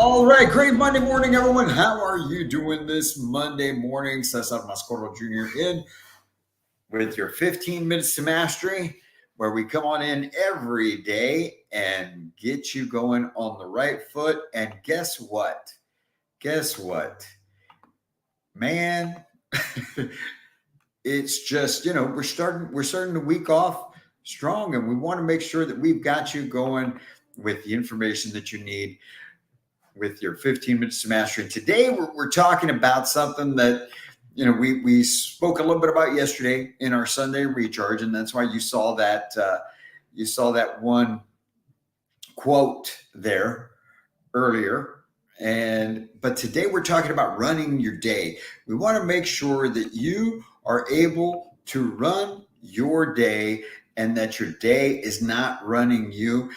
All right, great Monday morning, everyone. How are you doing this Monday morning? Cesar Mascoro Jr. in with your 15 minutes to mastery, where we come on in every day and get you going on the right foot. And guess what? Guess what? Man, it's just, we're starting the week off strong, and we want to make sure that we've got you going with the information that you need with your 15 minutes to mastery. Today, we're talking about something that, we spoke a little bit about yesterday in our Sunday recharge, and that's why you saw that one quote there earlier. But today we're talking about running your day. We want to make sure that you are able to run your day and that your day is not running you.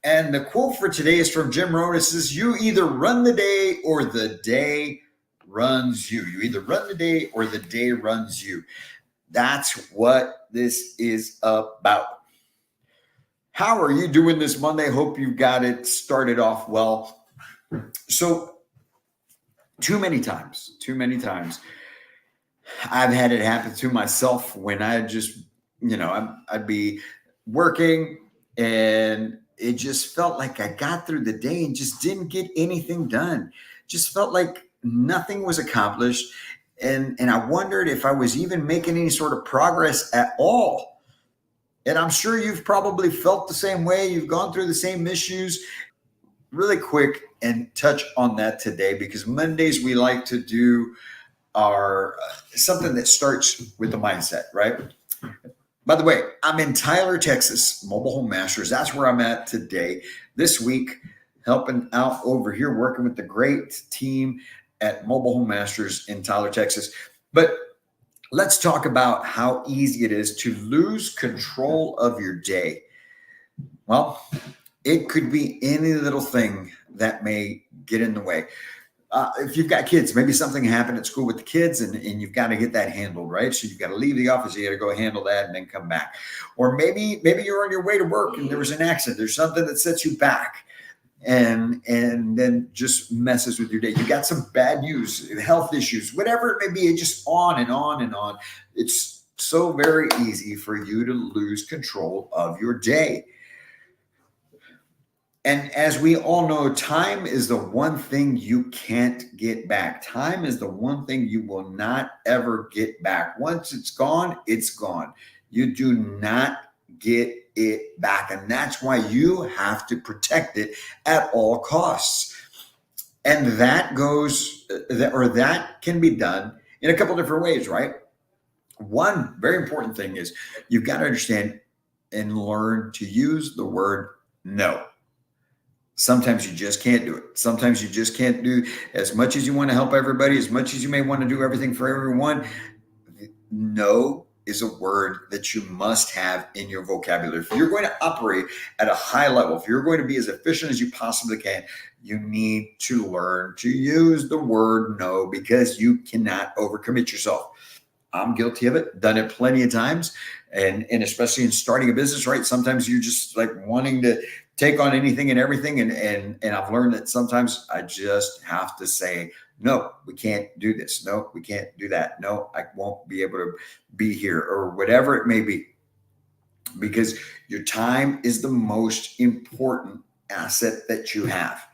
And the quote for today is from Jim Rohn. It says, you either run the day or the day runs you. You either run the day or the day runs you. That's what this is about. How are you doing this Monday? Hope you got it started off well. So too many times, I've had it happen to myself when I just, I'd be working and it just felt like I got through the day and just didn't get anything done. Just felt like nothing was accomplished. And I wondered if I was even making any sort of progress at all. And I'm sure you've probably felt the same way. You've gone through the same issues. Really quick and touch on that today, because Mondays we like to do our something that starts with the mindset, right? By the way, I'm in Tyler, Texas, Mobile Home Masters. That's where I'm at today. This week, helping out over here, working with the great team at Mobile Home Masters in Tyler, Texas. But let's talk about how easy it is to lose control of your day. Well, it could be any little thing that may get in the way. If you've got kids, maybe something happened at school with the kids and you've got to get that handled, right? So you've got to leave the office, you got to go handle that and then come back. Or maybe you're on your way to work and there was an accident. There's something that sets you back and then just messes with your day. You got some bad news, health issues, whatever it may be, it just on and on and on. It's so very easy for you to lose control of your day. And as we all know, time is the one thing you can't get back. Time is the one thing you will not ever get back. Once it's gone, it's gone. You do not get it back. And that's why you have to protect it at all costs. And that can be done in a couple different ways, right? One very important thing is you've got to understand and learn to use the word no. Sometimes you just can't do it. Sometimes you just can't do as much as you want to help everybody, as much as you may want to do everything for everyone. No is a word that you must have in your vocabulary. If you're going to operate at a high level, if you're going to be as efficient as you possibly can, you need to learn to use the word no, because you cannot overcommit yourself. I'm guilty of it, done it plenty of times. And especially in starting a business, right? Sometimes you're just like wanting to take on anything and everything. And I've learned that sometimes I just have to say, no, we can't do this. No, we can't do that. No, I won't be able to be here, or whatever it may be, because your time is the most important asset that you have.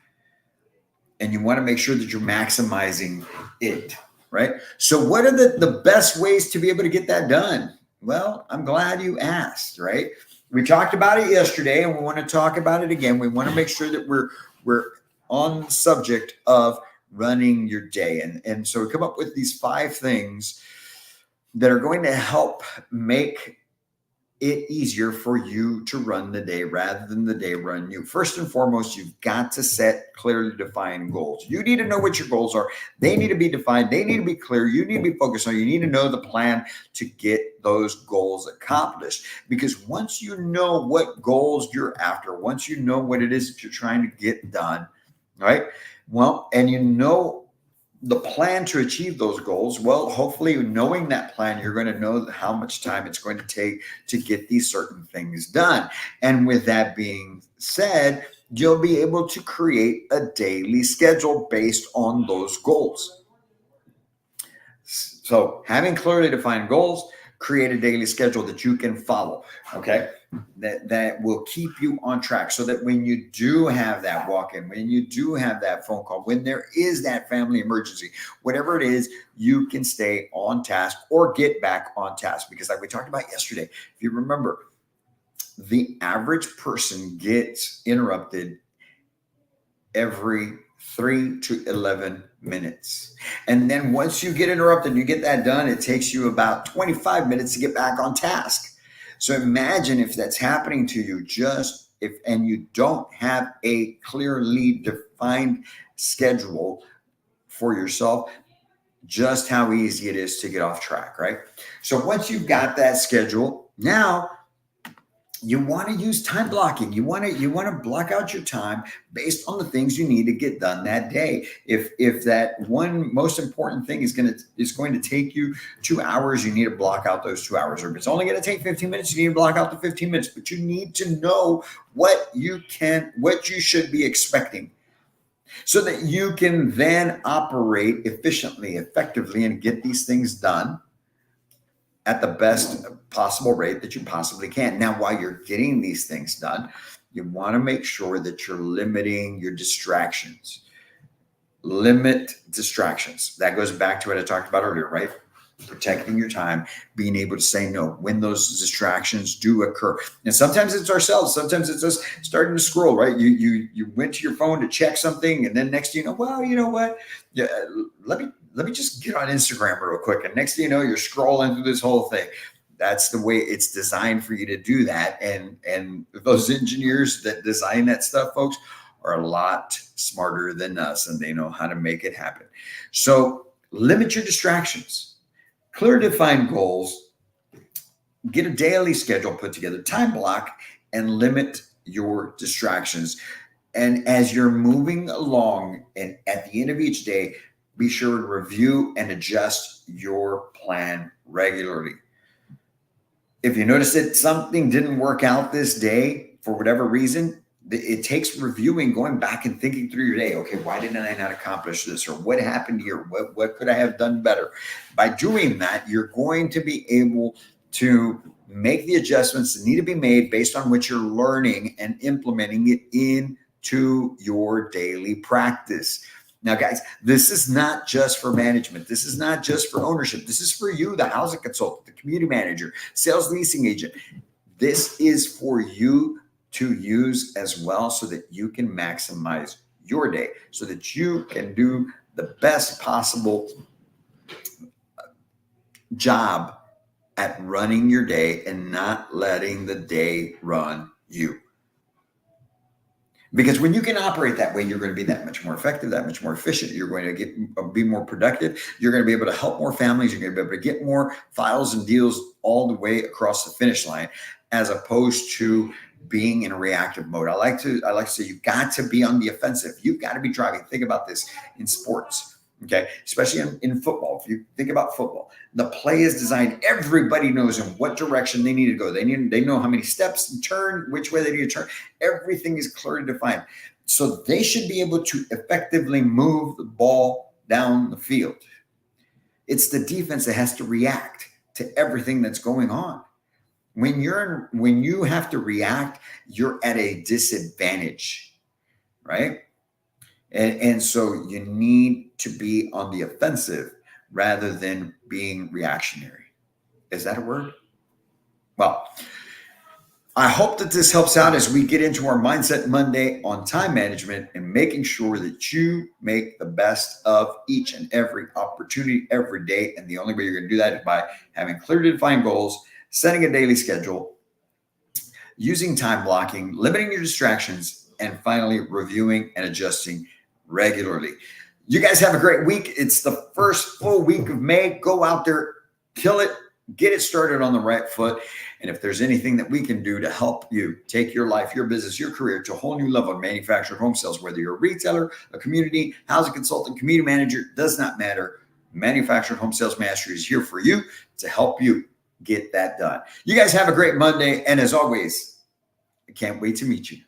And you want to make sure that you're maximizing it, right? So what are the best ways to be able to get that done? Well, I'm glad you asked, right? We talked about it yesterday and we want to talk about it again. We want to make sure that we're on the subject of running your day. And so we come up with these 5 things that are going to help make it easier for you to run the day rather than the day run you. First and foremost, you've got to set clearly defined goals. You need to know what your goals are. They need to be defined. They need to be clear. You need to be focused on. You need to know the plan to get those goals accomplished. Because once you know what goals you're after, once you know what it is that you're trying to get done, right? Well, and you know the plan to achieve those goals, well, hopefully knowing that plan, you're going to know how much time it's going to take to get these certain things done. And with that being said, you'll be able to create a daily schedule based on those goals. So having clearly defined goals, create a daily schedule that you can follow. Okay. That will keep you on track so that when you do have that walk-in, when you do have that phone call, when there is that family emergency, whatever it is, you can stay on task or get back on task. Because like we talked about yesterday, if you remember, the average person gets interrupted every 3 to 11 minutes. And then once you get interrupted, you get that done, it takes you about 25 minutes to get back on task. So imagine if that's happening to you, and you don't have a clearly defined schedule for yourself, just how easy it is to get off track, right? So once you've got that schedule, now you want to use time blocking. You want to block out your time based on the things you need to get done that day. If that one most important thing is going to take you 2 hours, you need to block out those 2 hours. Or if it's only going to take 15 minutes, you need to block out the 15 minutes. But you need to know what you should be expecting, so that you can then operate efficiently, effectively, and get these things done at the best possible rate that you possibly can. Now, while you're getting these things done, you want to make sure that you're limiting your distractions. Limit distractions. That goes back to what I talked about earlier, right? Protecting your time, being able to say no when those distractions do occur. And sometimes it's ourselves. Sometimes it's us starting to scroll, right? You went to your phone to check something, and then next thing you know, well, you know what? Yeah, let me just get on Instagram real quick. And next thing you know, you're scrolling through this whole thing. That's the way it's designed for you to do that. And those engineers that design that stuff, folks, are a lot smarter than us, and they know how to make it happen. So limit your distractions, clear defined goals, get a daily schedule put together, time block, and limit your distractions. And as you're moving along, and at the end of each day, be sure to review and adjust your plan regularly. If you notice that something didn't work out this day for whatever reason, it takes reviewing, going back and thinking through your day. Okay, why didn't I not accomplish this? Or what happened here? What could I have done better? By doing that, you're going to be able to make the adjustments that need to be made based on what you're learning and implementing it into your daily practice. Now, guys, this is not just for management. This is not just for ownership. This is for you, the housing consultant, the community manager, sales leasing agent. This is for you to use as well, so that you can maximize your day, so that you can do the best possible job at running your day and not letting the day run you. Because when you can operate that way, you're going to be that much more effective, that much more efficient. You're going to be more productive. You're going to be able to help more families. You're going to be able to get more files and deals all the way across the finish line, as opposed to being in a reactive mode. I like to say you've got to be on the offensive. You've got to be driving. Think about this in sports. Okay, especially in football. If you think about football, the play is designed. Everybody knows in what direction they need to go. They know how many steps and turn, which way they need to turn. Everything is clearly defined. So they should be able to effectively move the ball down the field. It's the defense that has to react to everything that's going on. When you have to react, you're at a disadvantage, right? And so you need to be on the offensive rather than being reactionary. Is that a word? Well, I hope that this helps out as we get into our Mindset Monday on time management and making sure that you make the best of each and every opportunity every day. And the only way you're going to do that is by having clearly defined goals, setting a daily schedule, using time blocking, limiting your distractions, and finally reviewing and adjusting regularly. You guys have a great week. It's the first full week of May. Go out there, kill it, get it started on the right foot. And if there's anything that we can do to help you take your life, your business, your career to a whole new level in manufactured home sales, whether you're a retailer, a community, housing consultant, community manager, does not matter. Manufactured Home Sales Mastery is here for you to help you get that done. You guys have a great Monday. And as always, I can't wait to meet you.